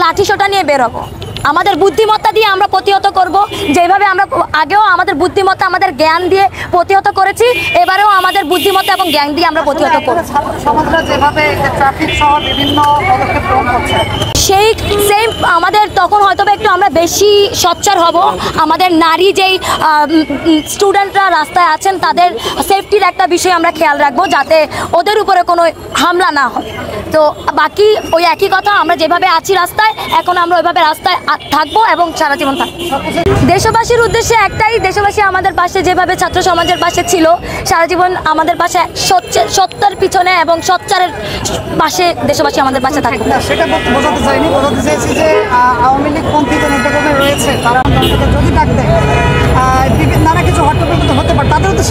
লাঠিসোঁটা নিয়ে বেরোবো। আমাদের বুদ্ধিমত্তা দিয়ে আমরা প্রতিহত করব। যেভাবে আমরা আগেও আমাদের বুদ্ধিমত্তা আমাদের জ্ঞান দিয়ে প্রতিহত করেছি, এবারেও আমাদের বুদ্ধিমত্তা এবং জ্ঞান দিয়ে আমরা প্রতিহত করব। সেই সেম আমাদের তখন হয়তো একটু আমরা বেশি সোচ্চার হব। আমাদের নারী যেই স্টুডেন্টরা রাস্তায় আছেন তাদের সেফটির একটা বিষয় আমরা খেয়াল রাখবো, যাতে ওদের উপরে কোনো হামলা না হয়। তো বাকি ওই একই কথা, আমরা যেভাবে আছি রাস্তায়, এখন আমরা ওইভাবে রাস্তায় থাকবো এবং সারা জীবন থাকবো। দেশবাসীর উদ্দেশ্যে একটাই, দেশবাসী আমাদের পাশে যেভাবে ছাত্র সমাজের পাশে ছিল, সারা জীবন আমাদের পাশে সত্যের পিছনে এবং সচ্চারের পাশে দেশবাসী আমাদের পাশে থাকবে। সেটা বোঝাতে চাইনি, বোঝাতে চাইছি যে আওয়ামী লীগ পন্থী যে নেতাকর্মী রয়েছে তারা যদি ডাক দেয় নানা কিছু হট্টগোল হতে পারে, তাদেরও তো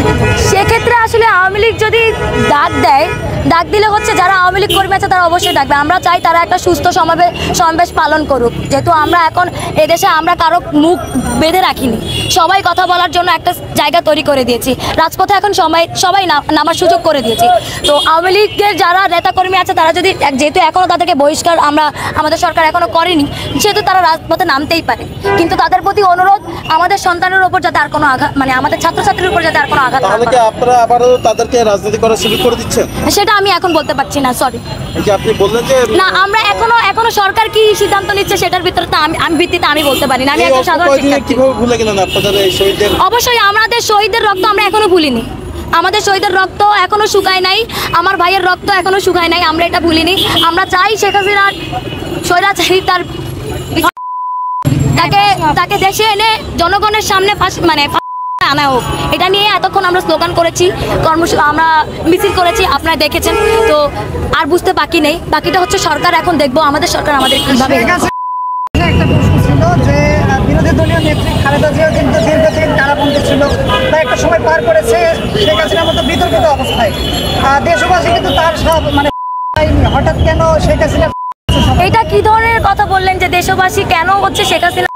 সেক্ষেত্রে আসলে আওয়ামী লীগ যদি ডাক দেয়, ডাক দিলে হচ্ছে যারা আওয়ামী লীগ কর্মী আছে তারা অবশ্যই ডাকবে। আমরা চাই তারা একটা সুস্থ সমাবেশ পালন করুক। যেহেতু আমরা এখন এদেশে আমরা কারো মুখ বেঁধে রাখিনি, সবাই কথা বলার জন্য একটা জায়গা তৈরি করে দিয়েছি। রাজপথে এখন সবাই নামার সুযোগ করে দিয়েছি। তো আওয়ামী লীগের যারা নেতাকর্মী আছে তারা যদি, যেহেতু এখনও তাদেরকে বহিষ্কার আমাদের সরকার এখনও করেনি, সেহেতু তারা রাজপথে নামতেই পারে। কিন্তু তাদের প্রতি অনুরোধ, আমাদের সন্তানের উপর যাতে আর কোনো আঘাত, মানে আমাদের ছাত্রছাত্রীর উপর যাতে আর কোনো আঘাত না হয়। আপনারা আবারও তাদেরকে রাজনীতি করার সুযোগ করে দিচ্ছেন? সেটা আমি এখন বলতে পারছি না, সরি। আপনি বললেন যে না, আমরা এখনো সরকার কি সিদ্ধান্ত নিচ্ছে সেটার ভিতরে তো আমি ভিত্তিতে আমি বলতে পারি না। আমি একটা সাধারণ শিক্ষার্থী। কিভাবে ভুলে গেলেন আপনাদের এই শহীদদের? অবশ্যই আমাদের শহীদদের রক্ত আমরা এখনো ভুলিনি। আমাদের শহীদের রক্ত এখনো শুকায় নাই, আমার ভাইয়ের রক্ত এখনো শুকায় নাই, আমরা এটা ভুলিনি। আমরা চাই শেখ হাসিনার স্বৈরাচারী তাকে দেশে এনে জনগণের সামনে আনা হোক। এটা নিয়ে এতক্ষণ আমরা স্লোগান করেছি, আমরা মিছিল করেছি, আপনারা দেখেছেন। তো আর বুঝতে বাকি নেই, বাকিটা হচ্ছে সরকার এখন দেখবো আমাদের সরকার আমাদের কিভাবে। একটা প্রশ্ন ছিল যে বিরোধী দলীয় নেত্রী খালেদা জিয়া কিন্তু দীর্ঘদিন কারাবন্দী ছিল, তাই একটা সময় পার করেছে শেখ হাসিনার মতো বিতর্কিত অবস্থায়। দেশবাসী কিন্তু তার সব হঠাৎ কেন শেখ হাসিনা, এটা কি ধরনের কথা বললেন যে দেশবাসী কেন হচ্ছে শেখ হাসিনা?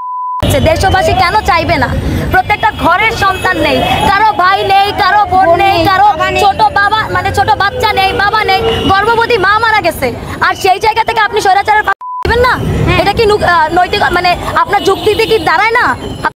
দেশবাসী কেন চাইবে না? প্রত্যেকটা ঘরের সন্তান নেই, কারো ভাই নেই, কারো বোন নেই, কারো ছোট বাচ্চা নেই, বাবা নেই, গর্ভবতী মা মারা গেছে। আর সেই জায়গা থেকে আপনি স্বৈরাচারের দিবেন না? এটা কি নৈতিক, আপনার যুক্তিতে কি দাঁড়ায় না?